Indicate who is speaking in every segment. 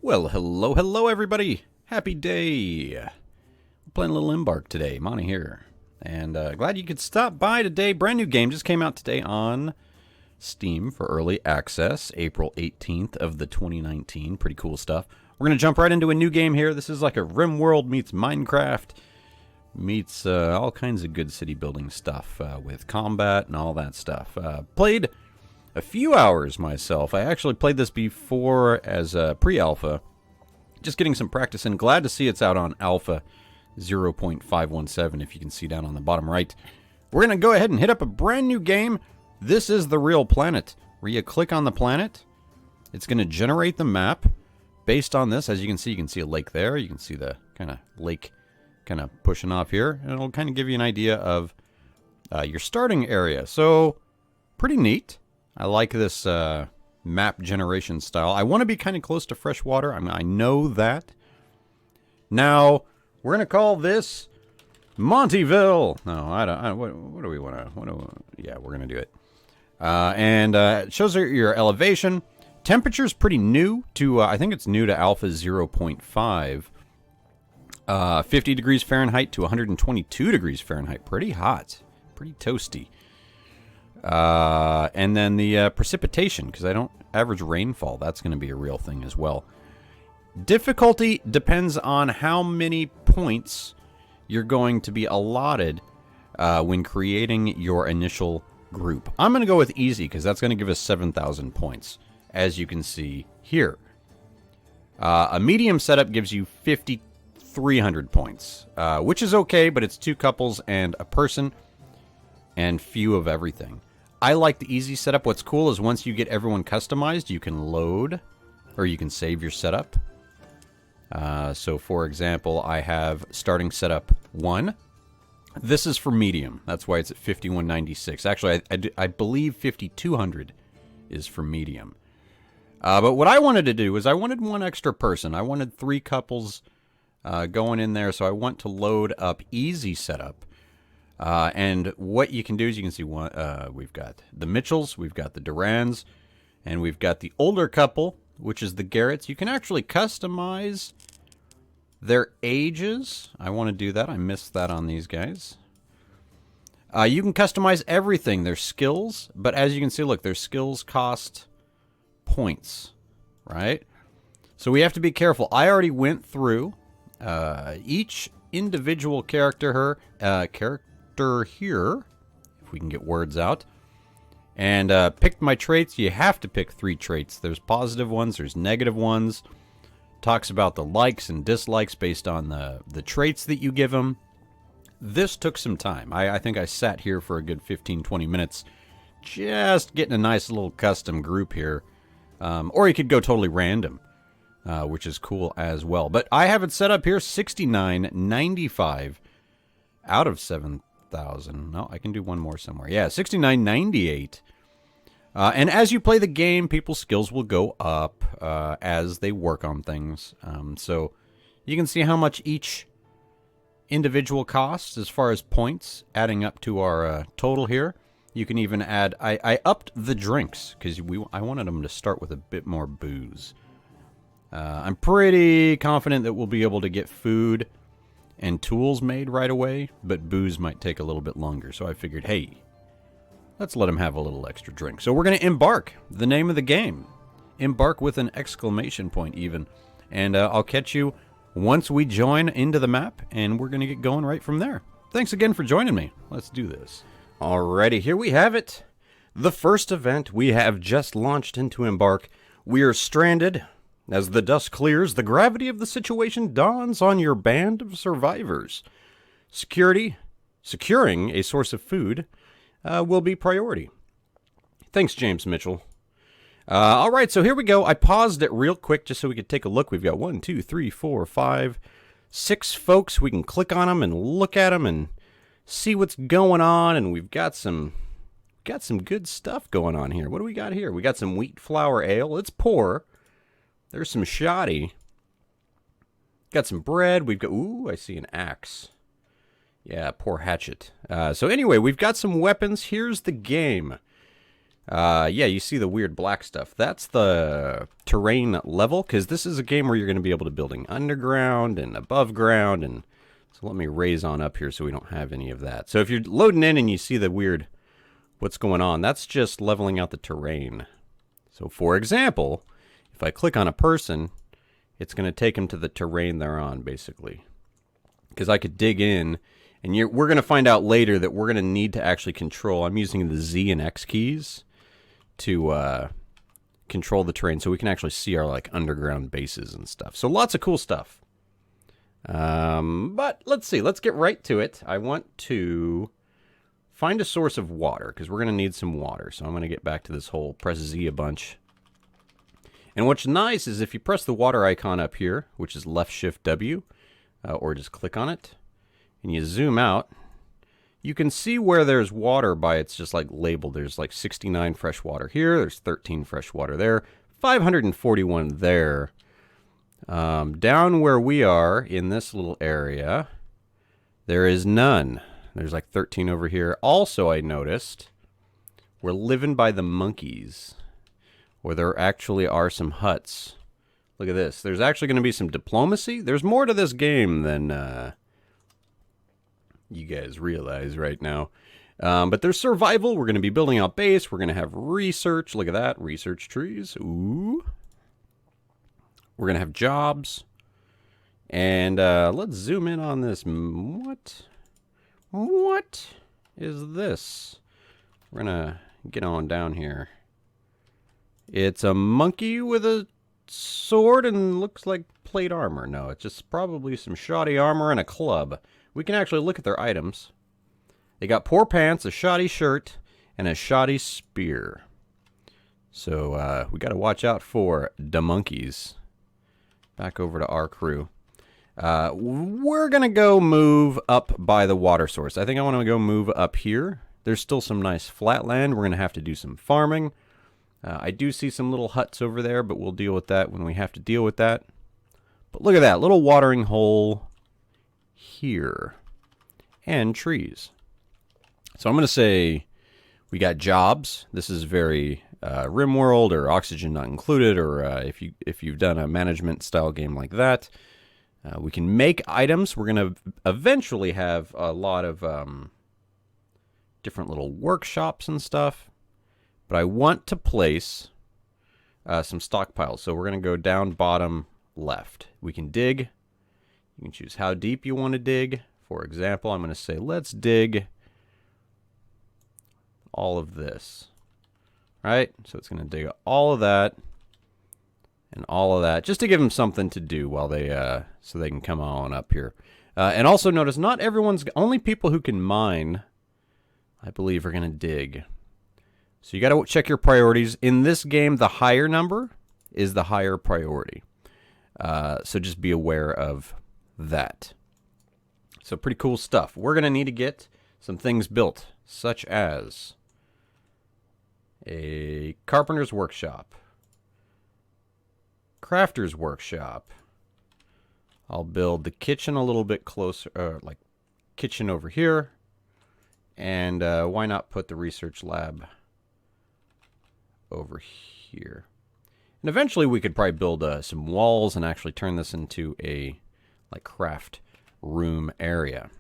Speaker 1: Well, hello everybody. Happy day. We're playing a little Embark today. Monte here. And glad you could stop by today. Brand new game just came out today on Steam for early access, April 18th of the 2019. Pretty cool stuff. We're going to jump right into a new game here. This is like a RimWorld meets Minecraft meets all kinds of good city building stuff with combat and all that stuff. Played a few hours myself. I actually played this before as a pre-alpha. Just getting some practice in. Glad to see it's out on alpha 0.517 if you can see down on the bottom right. We're going to go ahead and hit up a brand new game. This is the real planet. Where you click on the planet, it's going to generate the map based on this. As you can see a lake there. You can see the kind of lake kind of pushing off here. And it'll kind of give you an idea of your starting area. So, pretty neat. I like this map generation style. I want to be kind of close to fresh water. I know that. Now, we're going to call this Monteville. No, I don't. What do we want to? Yeah, we're going to do it. And it shows your elevation. Temperature's pretty new to, I think it's new to alpha 0.5. 50 degrees Fahrenheit to 122 degrees Fahrenheit. Pretty hot. Pretty toasty. And then the precipitation, because I don't average rainfall. That's going to be a real thing as well. Difficulty depends on how many points you're going to be allotted when creating your initial group. I'm going to go with easy, because that's going to give us 7,000 points, as you can see here. A medium setup gives you 5,300 points, which is okay, but it's two couples and a person, and few of everything. I like the easy setup. What's cool is once you get everyone customized, you can load, or you can save your setup. So, for example, I have starting setup 1. This is for medium. That's why it's at 5196. Actually, I believe 5200 is for medium. But what I wanted to do is I wanted one extra person. I wanted 3 couples going in there, so I want to load up easy setup. And what you can do is you can see we've got the Mitchells, we've got the Durans, and we've got the older couple, which is the Garretts. You can actually customize their ages. I want to do that. I missed that on these guys. You can customize everything, their skills, but as you can see, look, their skills cost points, right? So we have to be careful. I already went through each individual character here, if we can get words out, and picked my traits. You have to pick 3 traits. There's positive ones, there's negative ones. Talks about the likes and dislikes based on the traits that you give them. This took some time. I think I sat here for a good 15-20 minutes just getting a nice little custom group here. Or you could go totally random, which is cool as well. But I have it set up here, 6995 out of 7,000. No, I can do one more somewhere. Yeah, 6998. And as you play the game, people's skills will go up as they work on things. So you can see how much each individual costs as far as points, adding up to our total here. You can even add... I upped the drinks, because I wanted them to start with a bit more booze. I'm pretty confident that we'll be able to get food and tools made right away, but booze might take a little bit longer. So I figured, hey, let's let them have a little extra drink. So we're going to embark, the name of the game. Embark with an exclamation point even. And I'll catch you once we join into the map, and we're going to get going right from there. Thanks again for joining me. Let's do this. Alrighty, here we have it. The first event we have just launched into Embark. We are stranded. As the dust clears, the gravity of the situation dawns on your band of survivors. Securing a source of food will be priority. Thanks, James Mitchell. All right, so here we go. I paused it real quick just so we could take a look. We've got 1, 2, 3, 4, 5, 6 folks. We can click on them and look at them and see what's going on. And we've got some good stuff going on here. What do we got here? We got some wheat flour ale. It's poor. There's some shoddy. Got some bread. We've got... Ooh, I see an axe. Yeah, poor hatchet. So anyway, we've got some weapons. Here's the game. Yeah, you see the weird black stuff. That's the terrain level, because this is a game where you're going to be able to building underground and above ground. And so let me raise on up here so we don't have any of that. So if you're loading in and you see the weird what's going on, that's just leveling out the terrain. So for example, if I click on a person, it's going to take them to the terrain they're on, basically. Because I could dig in, and we're going to find out later that we're going to need to actually control. I'm using the Z and X keys to control the terrain, so we can actually see our like underground bases and stuff. So lots of cool stuff. But let's see. Let's get right to it. I want to find a source of water, because we're going to need some water. So I'm going to get back to this whole press Z a bunch. And what's nice is if you press the water icon up here, which is left shift W, or just click on it, and you zoom out, you can see where there's water by it's just like labeled. There's like 69 fresh water here. There's 13 fresh water there. 541 there. Down where we are in this little area, there is none. There's like 13 over here. Also, I noticed we're living by the monkeys, where there actually are some huts. Look at this. There's actually going to be some diplomacy. There's more to this game than you guys realize right now. But there's survival. We're going to be building out base. We're going to have research. Look at that. Research trees. Ooh. We're going to have jobs. And let's zoom in on this. What is this? We're going to get on down here. It's a monkey with a sword and looks like plate armor. No, it's just probably some shoddy armor and a club. We can actually look at their items. They got poor pants, a shoddy shirt, and a shoddy spear. So we got to watch out for the monkeys. Back over to our crew. We're going to go move up by the water source. I think I want to go move up here. There's still some nice flat land. We're going to have to do some farming. I do see some little huts over there, but we'll deal with that when we have to deal with that. But look at that little watering hole here. And trees. So I'm going to say we got jobs. This is very RimWorld or Oxygen Not Included, or if you've done a management style game like that. We can make items. We're going to eventually have a lot of different little workshops and stuff. But I want to place some stockpiles. So we're going to go down bottom left. We can dig. You can choose how deep you want to dig. For example, I'm going to say let's dig all of this. Right? So it's going to dig all of that and all of that, just to give them something to do while they so they can come on up here. And also notice not everyone's, only people who can mine, I believe, are going to dig. So you got to check your priorities. In this game, the higher number is the higher priority. So just be aware of that. So pretty cool stuff. We're going to need to get some things built, such as a carpenter's workshop, crafter's workshop. I'll build the kitchen a little bit closer, like kitchen over here. And why not put the research lab over here? And eventually we could probably build some walls and actually turn this into a like craft room area.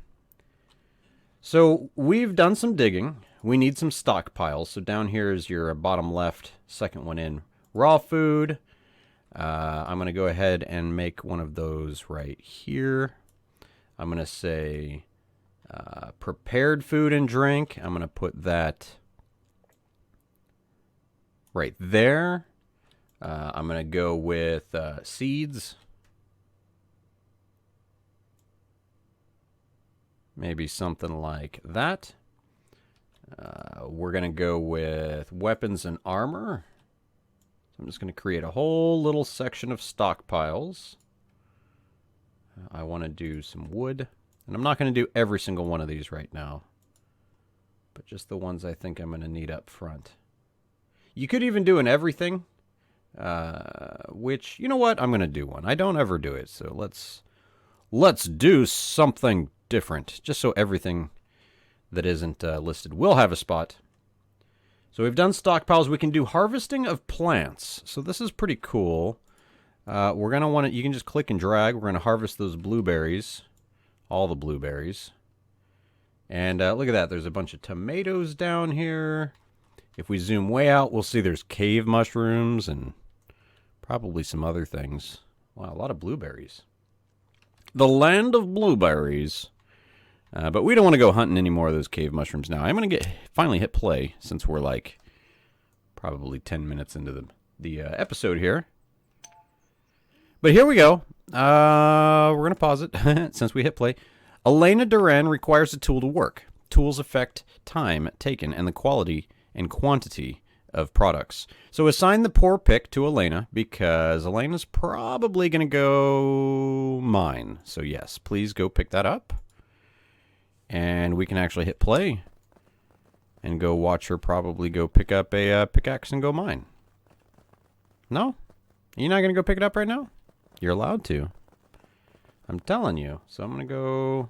Speaker 1: So we've done some digging. We need some stockpiles. So down here is your bottom left, second one in, raw food. I'm going to go ahead and make one of those right here. I'm going to say prepared food and drink. I'm going to put that right there. I'm going to go with seeds. Maybe something like that. We're going to go with weapons and armor. I'm just going to create a whole little section of stockpiles. I want to do some wood. And I'm not going to do every single one of these right now, but just the ones I think I'm going to need up front. You could even do an everything, which, you know what? I'm going to do one. I don't ever do it, so let's do something different, just so everything that isn't listed will have a spot. So we've done stockpiles. We can do harvesting of plants. So this is pretty cool. We're going to want to, you can just click and drag. We're going to harvest those blueberries. All the blueberries. And look at that. There's a bunch of tomatoes down here. If we zoom way out, we'll see there's cave mushrooms and probably some other things. Wow, a lot of blueberries. The land of blueberries. But we don't want to go hunting any more of those cave mushrooms now. I'm going to finally hit play since we're like probably 10 minutes into the episode here. But here we go. We're going to pause it since we hit play. Elena Duran requires a tool to work. Tools affect time taken and the quality and quantity of products. So assign the poor pick to Elena because Elena's probably going to go mine. So yes, please go pick that up. And we can actually hit play and go watch her probably go pick up a pickaxe and go mine. No? You're not going to go pick it up right now? You're allowed to. I'm telling you. So I'm going to go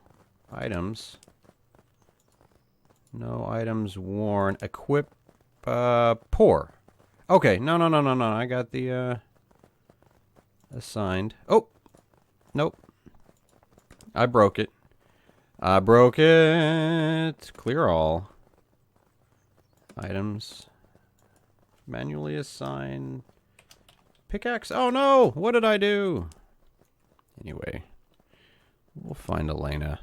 Speaker 1: items. No items worn. Equip poor. Okay. No. I got the assigned. Oh. Nope. I broke it. I broke it. Clear all. Items. Manually assign. Pickaxe. Oh no! What did I do? Anyway. We'll find Elena.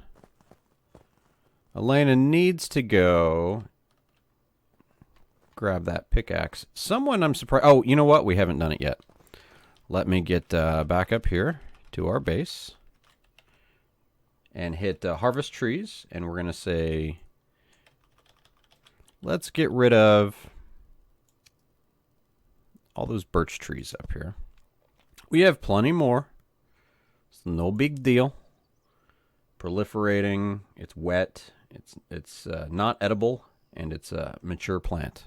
Speaker 1: Elena needs to go grab that pickaxe. Someone I'm surprised. Oh, you know what? We haven't done it yet. Let me get back up here to our base. And hit harvest trees, and we're going to say, let's get rid of all those birch trees up here. We have plenty more. It's no big deal. Proliferating, it's wet, it's not edible, and it's a mature plant.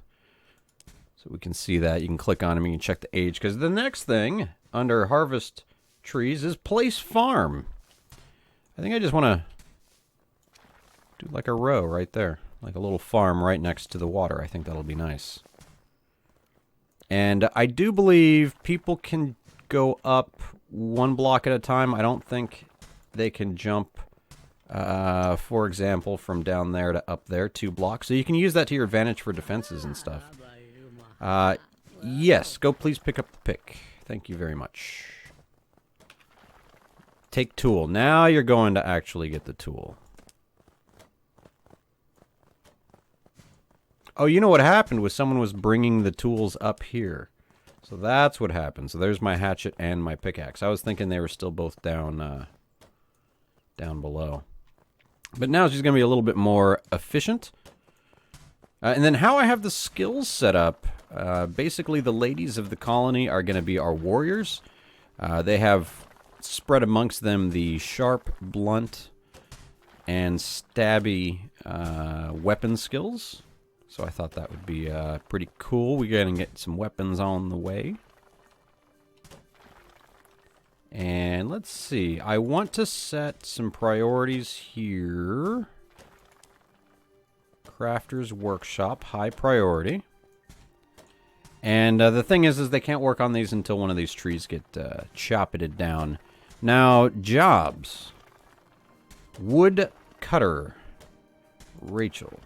Speaker 1: So we can see that. You can click on them, you can check the age, because the next thing under harvest trees is place farm. I think I just want to do like a row right there. Like a little farm right next to the water. I think that'll be nice. And I do believe people can go up one block at a time. I don't think they can jump, for example, from down there to up there 2 blocks. So you can use that to your advantage for defenses and stuff. Yes, go please pick up the pick. Thank you very much. Take tool. Now you're going to actually get the tool. Oh, you know what happened was someone was bringing the tools up here. So that's what happened. So there's my hatchet and my pickaxe. I was thinking they were still both down below. But now she's going to be a little bit more efficient. And then how I have the skills set up. Basically, the ladies of the colony are going to be our warriors. They have spread amongst them the sharp, blunt, and stabby weapon skills. So I thought that would be pretty cool. We're going to get some weapons on the way. And let's see. I want to set some priorities here. Crafter's Workshop, high priority. And the thing is they can't work on these until one of these trees get chopped down. Now, jobs. Wood cutter. Rachel.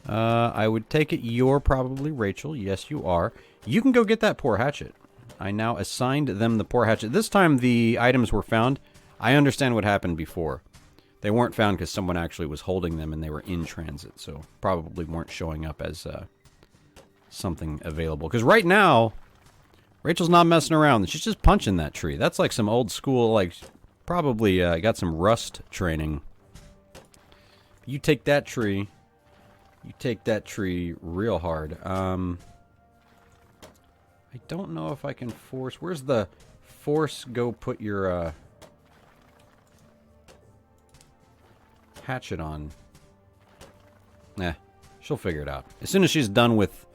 Speaker 1: I would take it you're probably Rachel. Yes, you are. You can go get that poor hatchet. I now assigned them the poor hatchet. This time the items were found. I understand what happened before. They weren't found because someone actually was holding them and they were in transit. So probably weren't showing up as something available. Because right now, Rachel's not messing around. She's just punching that tree. That's like some old school, like, probably got some rust training. You take that tree. You take that tree real hard. I don't know if I can force... Where's the force go put your hatchet on? Nah, she'll figure it out. As soon as she's done with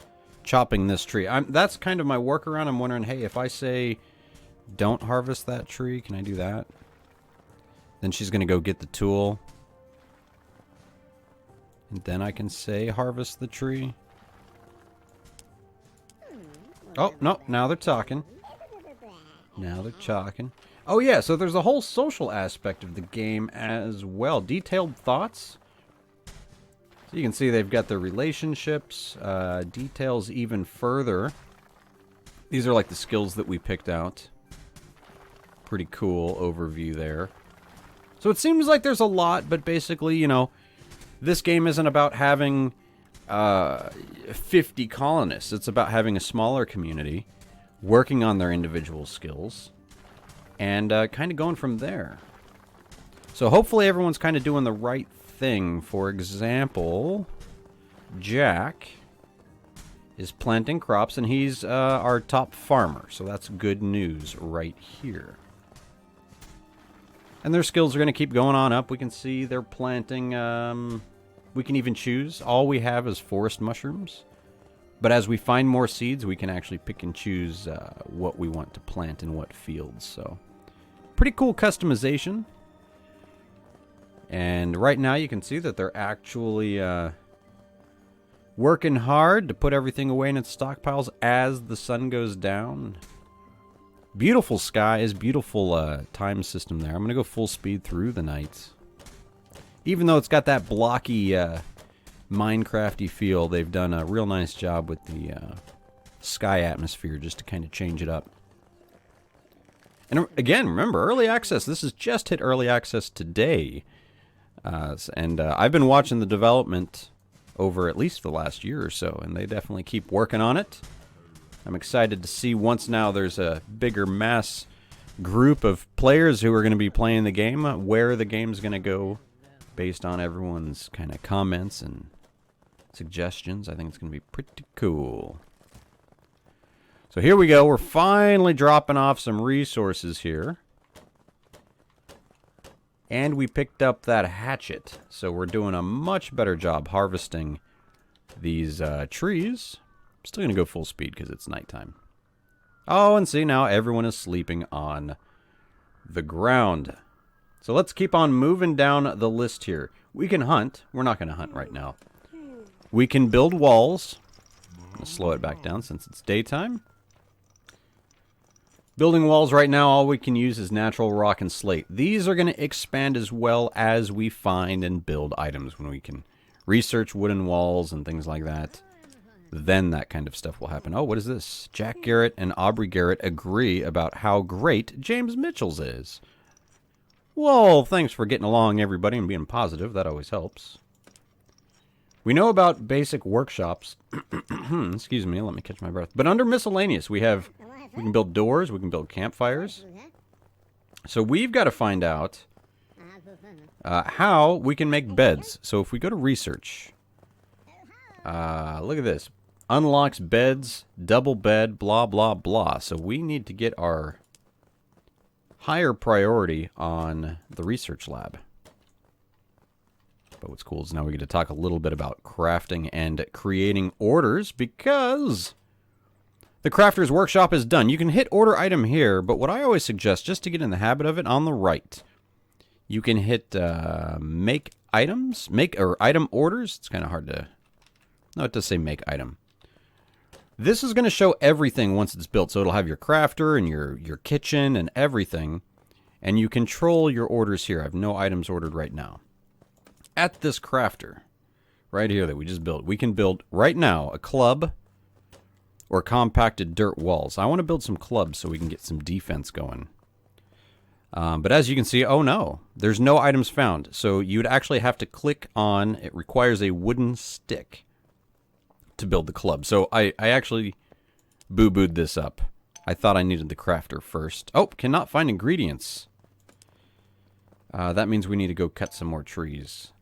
Speaker 1: chopping this tree. That's kind of my workaround. I'm wondering, hey, if I say don't harvest that tree, can I do that? Then she's going to go get the tool. And then I can say harvest the tree. Oh, no, now they're talking. Now they're talking. Oh, yeah, so there's a whole social aspect of the game as well. Detailed thoughts. So you can see they've got their relationships, details even further. These are like the skills that we picked out. Pretty cool overview there. So it seems like there's a lot, but basically, you know, this game isn't about having 50 colonists. It's about having a smaller community, working on their individual skills, and kind of going from there. So hopefully everyone's kind of doing the right thing. For example, Jack is planting crops, and he's our top farmer. So that's good news right here. And their skills are going to keep going on up. We can see they're planting... we can even choose. All we have is forest mushrooms. But as we find more seeds, we can actually pick and choose what we want to plant in what fields. So, pretty cool customization. And right now you can see that they're actually working hard to put everything away in its stockpiles as the sun goes down. Beautiful skies, beautiful time system there. I'm going to go full speed through the night. Even though it's got that blocky, Minecrafty feel, they've done a real nice job with the sky atmosphere just to kind of change it up. And again, remember, early access. This has just hit early access today. And I've been watching the development over at least the last year or so, and they definitely keep working on it. I'm excited to see once now there's a bigger mass group of players who are going to be playing the game, where the game's going to go based on everyone's kind of comments and suggestions. I think it's going to be pretty cool. So here we go. We're finally dropping off some resources here. And we picked up that hatchet. So we're doing a much better job harvesting these trees. I'm still going to go full speed because it's nighttime. Oh, and see, now everyone is sleeping on the ground. So let's keep on moving down the list here. We can hunt. We're not going to hunt right now. We can build walls. I'm going to slow it back down since it's daytime. Building walls right now, all we can use is natural rock and slate. These are going to expand as well as we find and build items. When we can research wooden walls and things like that, then that kind of stuff will happen. Oh, what is this? Jack Garrett and Aubrey Garrett agree about how great James Mitchell's is. Well, thanks for getting along, everybody, and being positive. That always helps. We know about basic workshops. Excuse me, let me catch my breath. But under miscellaneous, we can build doors, we can build campfires. So we've got to find out how we can make beds. So if we go to research, look at this. Unlocks beds, double bed, blah, blah, blah. So we need to get our higher priority on the research lab. But what's cool is now we get to talk a little bit about crafting and creating orders, because the crafter's workshop is done. You can hit order item here, but what I always suggest, just to get in the habit of it, on the right, you can hit make items, or item orders. It's kind of hard to, no, it does say make item. This is going to show everything once it's built. So it'll have your crafter and your kitchen and everything. And you control your orders here. I have no items ordered right now. At this crafter, right here that we just built, we can build right now a club or compacted dirt walls. I want to build some clubs so we can get some defense going. But as you can see, oh no, there's no items found. So you'd actually have to click on, it requires a wooden stick to build the club. So I actually boo-booed this up. I thought I needed the crafter first. Oh, cannot find ingredients. That means we need to go cut some more trees.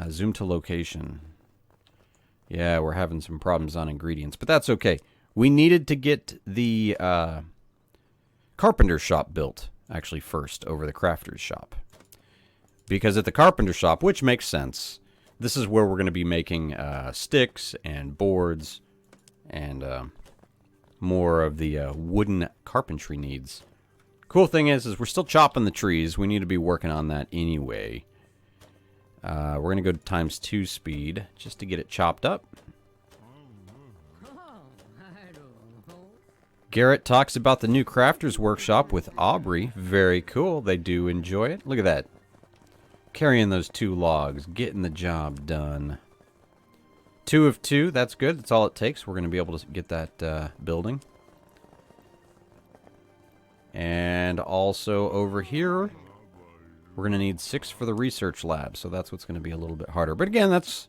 Speaker 1: Zoom to location. Yeah, we're having some problems on ingredients, but that's okay. We needed to get the carpenter shop built, actually, first, over the crafter's shop. Because at the carpenter shop, which makes sense, this is where we're going to be making sticks and boards and more of the wooden carpentry needs. Cool thing is we're still chopping the trees. We need to be working on that anyway. We're going to go to ×2 speed just to get it chopped up. Garrett talks about the new Crafters Workshop with Aubrey. Very cool. They do enjoy it. Look at that. Carrying those 2 logs. Getting the job done. 2 of 2. That's good. That's all it takes. We're going to be able to get that building. And also over here, we're going to need 6 for the research lab. So that's what's going to be a little bit harder. But again, that's...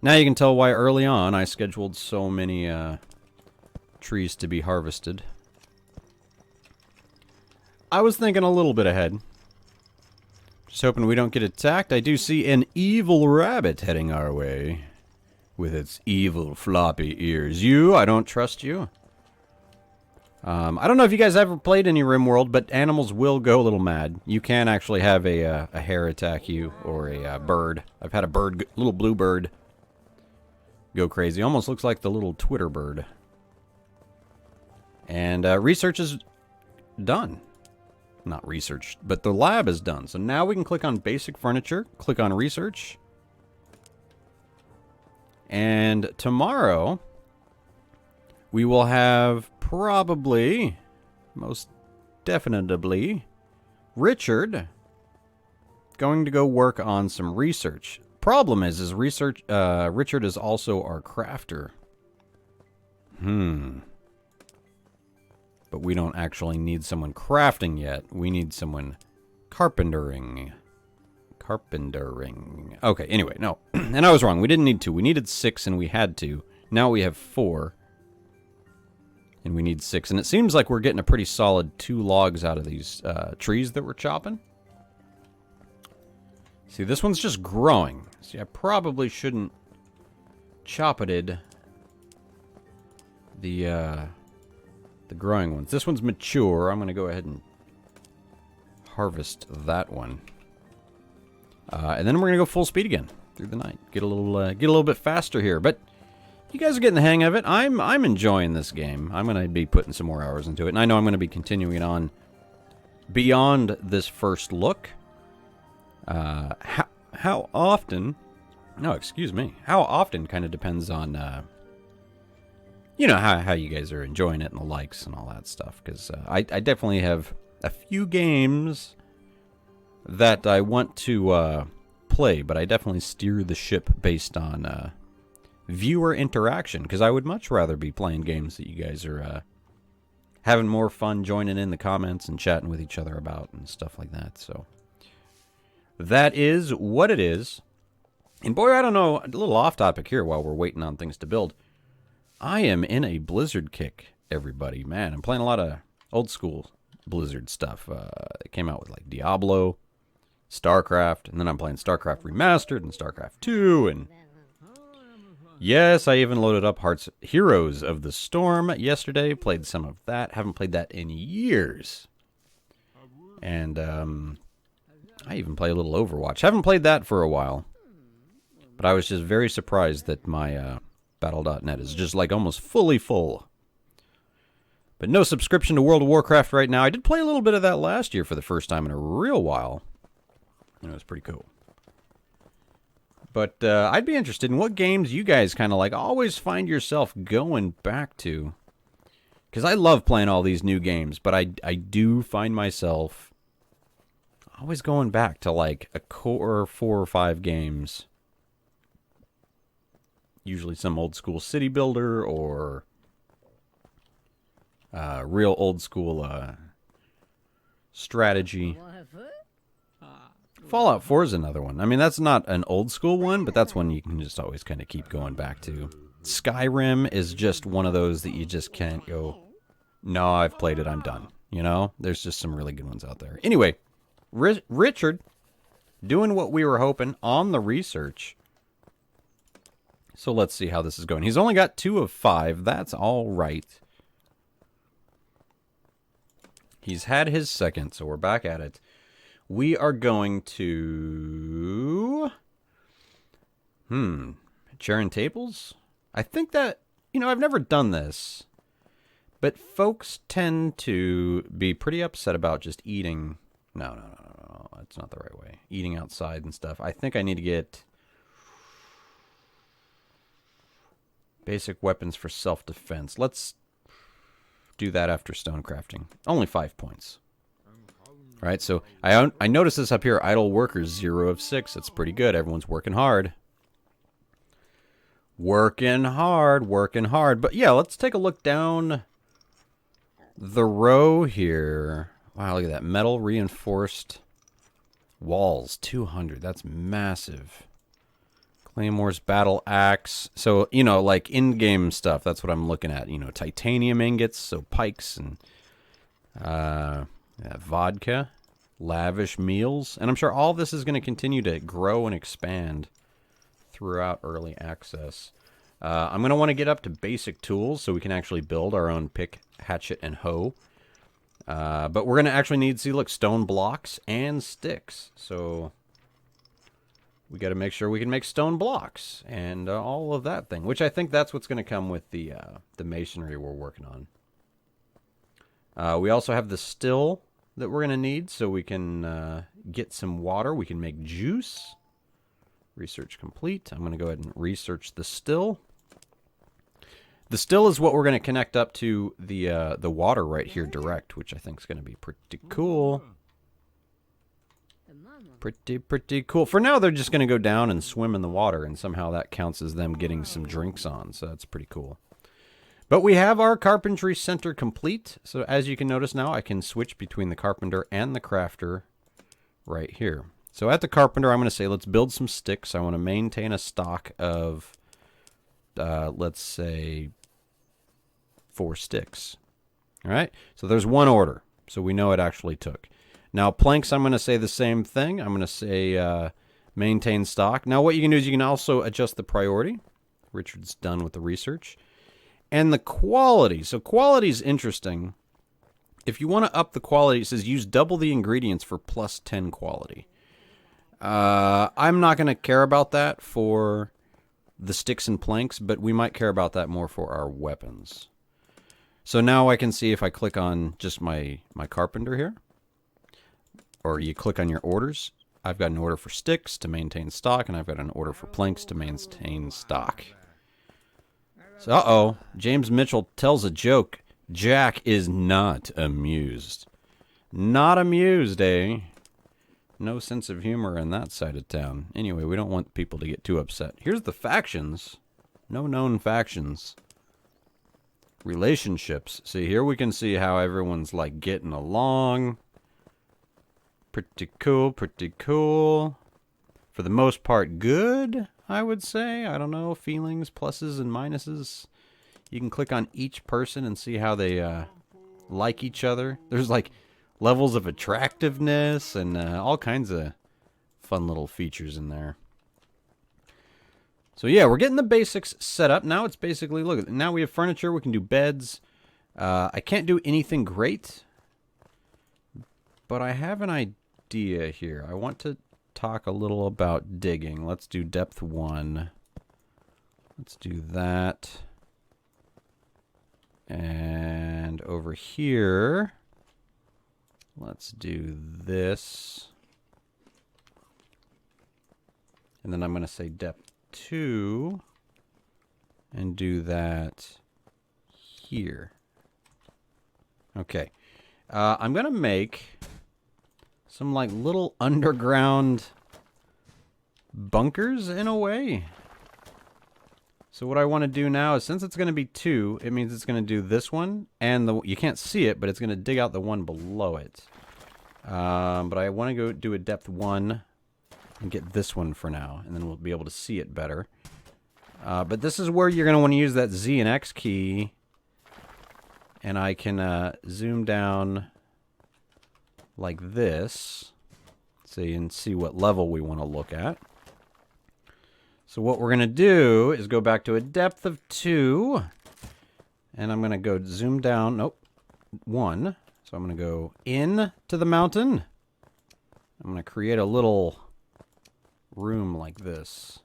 Speaker 1: Now you can tell why early on I scheduled so many trees to be harvested. I was thinking a little bit ahead. Just hoping we don't get attacked. I do see an evil rabbit heading our way. With its evil floppy ears. I don't trust you. I don't know if you guys ever played any RimWorld, but animals will go a little mad. You can actually have a hare attack you, or a bird. I've had a bird, little blue bird, go crazy. Almost looks like the little Twitter bird. And research is done. Not research, but the lab is done. So now we can click on basic furniture, click on research. And tomorrow, we will have probably, most definitely, Richard going to go work on some research. Problem is research. Richard is also our crafter. But we don't actually need someone crafting yet. We need someone carpentering. Okay, anyway, no. And I was wrong. We didn't need 2. We needed 6 and we had 2. Now we have 4. And we need 6. And it seems like we're getting a pretty solid 2 logs out of these trees that we're chopping. See, this one's just growing. See, I probably shouldn't chop it the growing ones. This one's mature. I'm going to go ahead and harvest that one. And then we're going to go full speed again through the night. Get a little bit faster here. But you guys are getting the hang of it. I'm enjoying this game. I'm going to be putting some more hours into it. And I know I'm going to be continuing on beyond this first look. How often... No, excuse me. How often kind of depends on... you know, how you guys are enjoying it and the likes and all that stuff. Because I definitely have a few games that I want to play, but I definitely steer the ship based on viewer interaction. Because I would much rather be playing games that you guys are having more fun joining in the comments and chatting with each other about and stuff like that. So that is what it is. And boy, I don't know, a little off topic here while we're waiting on things to build. I am in a Blizzard kick, everybody. Man, I'm playing a lot of old school Blizzard stuff. It came out with like Diablo, StarCraft, and then I'm playing StarCraft Remastered and StarCraft 2, and yes, I even loaded up Heroes of the Storm yesterday. Played some of that. Haven't played that in years. And I even play a little Overwatch. Haven't played that for a while. But I was just very surprised that my Battle.net is just like almost fully full. But no subscription to World of Warcraft right now. I did play a little bit of that last year for the first time in a real while. And it was pretty cool. But I'd be interested in what games you guys kind of like always find yourself going back to. Because I love playing all these new games, but I do find myself always going back to like a core 4 or 5 games. Usually some old school city builder or real old school strategy. Fallout 4 is another one. I mean, that's not an old school one, but that's one you can just always kind of keep going back to. Skyrim is just one of those that you just can't go, no, I've played it, I'm done. You know, there's just some really good ones out there. Anyway, Richard, doing what we were hoping on the research. So let's see how this is going. He's only got 2 of 5. That's all right. He's had his second, so we're back at it. We are going to... chair and tables? I think that, you know, I've never done this. But folks tend to be pretty upset about just eating... No. That's not the right way. Eating outside and stuff. I think I need to get... basic weapons for self-defense. Let's do that after stone crafting. Only 5 points. All right, so I noticed this up here. Idle workers, 0 of 6. That's pretty good. Everyone's working hard. Working hard, working hard. But yeah, let's take a look down the row here. Wow, look at that. Metal reinforced walls, 200. That's massive. Claymore's battle axe. So, you know, like in-game stuff, that's what I'm looking at. You know, titanium ingots, so pikes and vodka, lavish meals. And I'm sure all this is going to continue to grow and expand throughout early access. I'm going to want to get up to basic tools so we can actually build our own pick, hatchet, and hoe. But we're going to actually need, see, look, stone blocks and sticks. So we got to make sure we can make stone blocks and all of that thing, which I think that's what's going to come with the masonry we're working on. We also have the still that we're going to need so we can get some water. We can make juice. Research complete. I'm going to go ahead and research the still. The still is what we're going to connect up to the water right here direct, which I think is going to be pretty cool. Pretty cool. For now, they're just going to go down and swim in the water, and somehow that counts as them getting some drinks on, so that's pretty cool. But we have our carpentry center complete, so as you can notice now, I can switch between the carpenter and the crafter right here. So at the carpenter, I'm going to say, let's build some sticks. I want to maintain a stock of, let's say, 4 sticks. All right, so there's one order, so we know it actually took. Now, planks, I'm going to say the same thing. I'm going to say maintain stock. Now, what you can do is you can also adjust the priority. Richard's done with the research. And the quality. So quality is interesting. If you want to up the quality, it says use double the ingredients for plus 10 quality. I'm not going to care about that for the sticks and planks, but we might care about that more for our weapons. So now I can see if I click on just my carpenter here, or you click on your orders, I've got an order for sticks to maintain stock, and I've got an order for planks to maintain stock. So, uh-oh, James Mitchell tells a joke. Jack is not amused. Not amused, eh? No sense of humor in that side of town. Anyway, we don't want people to get too upset. Here's the factions. No known factions. Relationships. See, here we can see how everyone's, like, getting along. Pretty cool, pretty cool. For the most part, good, I would say. I don't know, feelings, pluses and minuses. You can click on each person and see how they like each other. There's, like, levels of attractiveness and all kinds of fun little features in there. So yeah, we're getting the basics set up. Now it's basically, look, now we have furniture. We can do beds. I can't do anything great, but I have an idea here. I want to talk a little about digging. Let's do depth 1. Let's do that. And over here, let's do this. And then I'm going to say depth 2 and do that here. Okay. I'm going to make some like little underground bunkers in a way. So what I want to do now is, since it's going to be 2, it means it's going to do this one, and you can't see it, but it's going to dig out the one below it. But I want to go do a depth 1 and get this one for now, and then we'll be able to see it better. But this is where you're going to want to use that Z and X key, and I can zoom down like this, so you can see what level we want to look at. So what we're going to do is go back to a depth of 2, and I'm going to go zoom down, nope, 1. So I'm going to go in to the mountain. I'm going to create a little room like this.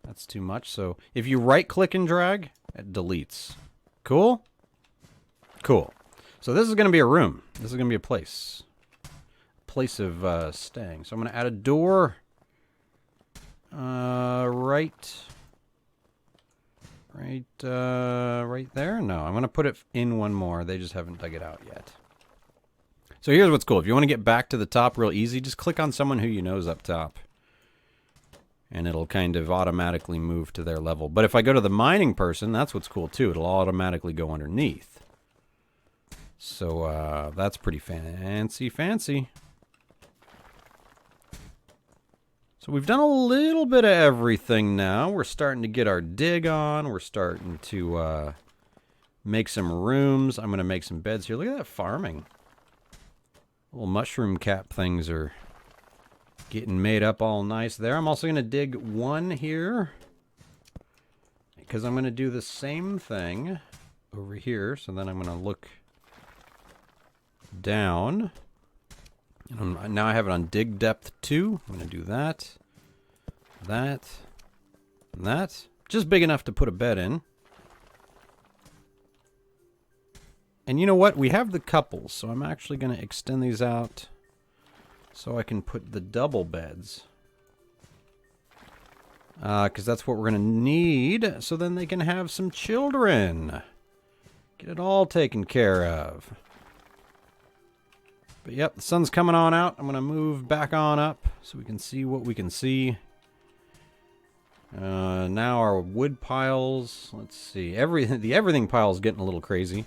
Speaker 1: That's too much. So if you right click and drag, it deletes. Cool? Cool. So this is going to be a room. This is going to be a place. Place of staying. So I'm going to add a door right Right there? No, I'm going to put it in one more. They just haven't dug it out yet. So here's what's cool. If you want to get back to the top real easy, just click on someone who you know is up top. And it'll kind of automatically move to their level. But if I go to the mining person, that's what's cool too. It'll automatically go underneath. So that's pretty fancy. So we've done a little bit of everything now. We're starting to get our dig on. We're starting to make some rooms. I'm going to make some beds here. Look at that farming. Little mushroom cap things are getting made up all nice there. I'm also going to dig one here because I'm going to do the same thing over here. So then I'm going to look down. Now I have it on dig depth 2. I'm going to do that, and that. Just big enough to put a bed in. And you know what? We have the couples, so I'm actually going to extend these out so I can put the double beds. Because that's what we're going to need, so then they can have some children. Get it all taken care of. But yep, the sun's coming on out. I'm going to move back on up so we can see what we can see. Now our wood piles. Let's see. The everything pile is getting a little crazy.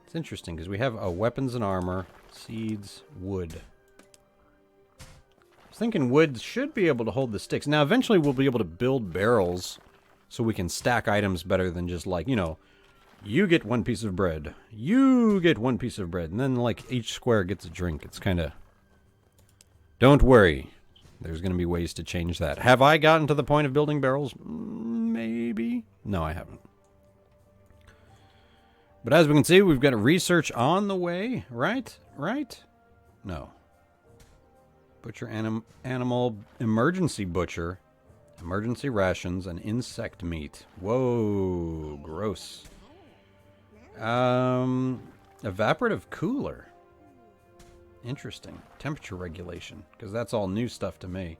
Speaker 1: It's interesting because we have weapons and armor, seeds, wood. I was thinking wood should be able to hold the sticks. Now eventually we'll be able to build barrels so we can stack items better than just like, you know, you get one piece of bread. You get one piece of bread. And then, like, each square gets a drink. It's kind of... Don't worry. There's going to be ways to change that. Have I gotten to the point of building barrels? Maybe. No, I haven't. But as we can see, we've got research on the way. Right? No. Butcher animal emergency butcher. Emergency rations and insect meat. Whoa. Gross. Evaporative cooler. Interesting. Temperature regulation, because that's all new stuff to me.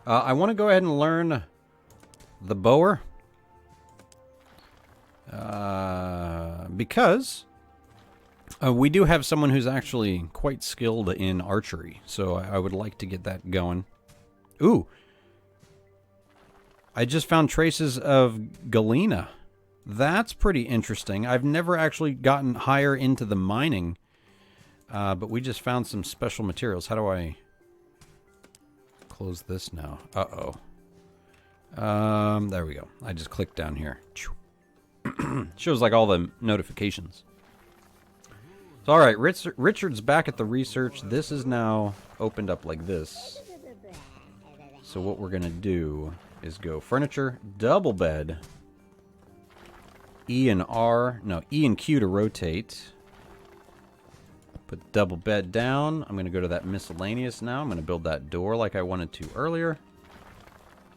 Speaker 1: I want to go ahead and learn the bower. Because we do have someone who's actually quite skilled in archery, so I would like to get that going. Ooh. I just found traces of galena. That's pretty interesting. I've never actually gotten higher into the mining, but we just found some special materials. How do I close this now? Uh-oh. There we go. I just clicked down here. Shows like all the notifications. So, all right, Richard's back at the research. This is now opened up like this. So what we're going to do is go furniture, double bed, E and Q to rotate. Put double bed down. I'm going to go to that miscellaneous now. I'm going to build that door like I wanted to earlier.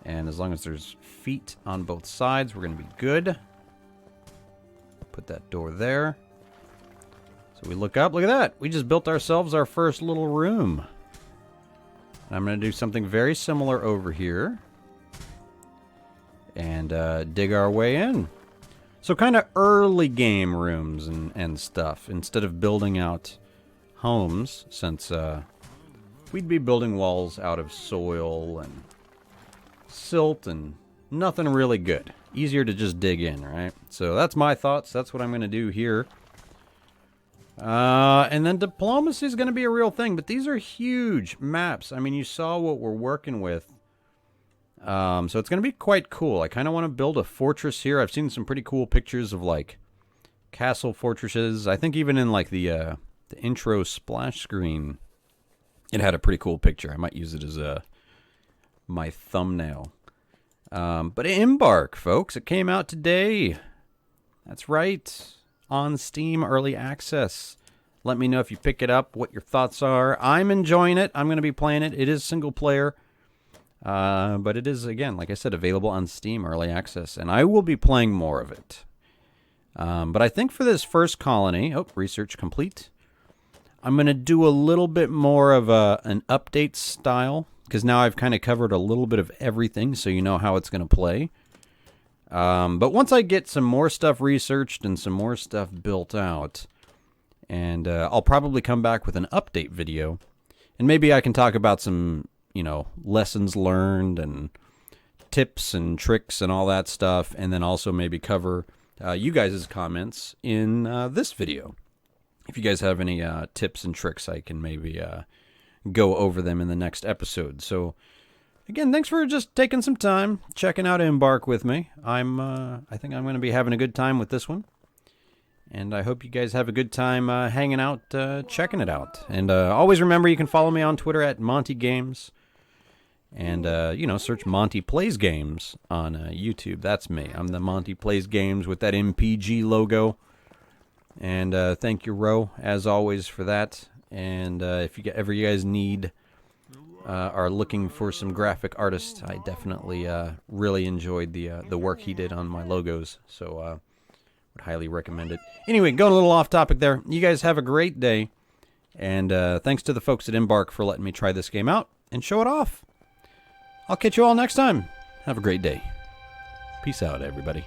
Speaker 1: And as long as there's feet on both sides, we're going to be good. Put that door there. So we look up. Look at that. We just built ourselves our first little room. I'm going to do something very similar over here. And dig our way in. So kind of early game rooms and stuff, instead of building out homes, since we'd be building walls out of soil and silt and nothing really good. Easier to just dig in, right? So that's my thoughts. That's what I'm going to do here. And then diplomacy is going to be a real thing, but these are huge maps. I mean, you saw what we're working with. So it's going to be quite cool. I kind of want to build a fortress here. I've seen some pretty cool pictures of, like, castle fortresses. I think even in, like, the intro splash screen, it had a pretty cool picture. I might use it as my thumbnail. But Embark, folks, it came out today. That's right. On Steam Early Access. Let me know if you pick it up, what your thoughts are. I'm enjoying it. I'm going to be playing it. It is single player. But it is, again, like I said, available on Steam Early Access, and I will be playing more of it. But I think for this first colony, research complete, I'm going to do a little bit more of an update style, because now I've kind of covered a little bit of everything, so you know how it's going to play. But once I get some more stuff researched and some more stuff built out, and I'll probably come back with an update video, and maybe I can talk about some, lessons learned and tips and tricks and all that stuff, and then also maybe cover you guys' comments in this video. If you guys have any tips and tricks, I can maybe go over them in the next episode. So, again, thanks for just taking some time, checking out Embark with me. I think I'm going to be having a good time with this one. And I hope you guys have a good time hanging out, checking it out. And always remember, you can follow me on Twitter at Monte Games. And, search Monte Plays Games on YouTube. That's me. I'm the Monte Plays Games with that MPG logo. And thank you, Ro, as always, for that. And if you guys need, are looking for some graphic artists, I definitely really enjoyed the work he did on my logos. So would highly recommend it. Anyway, going a little off topic there. You guys have a great day. And thanks to the folks at Embark for letting me try this game out and show it off. I'll catch you all next time. Have a great day. Peace out, everybody.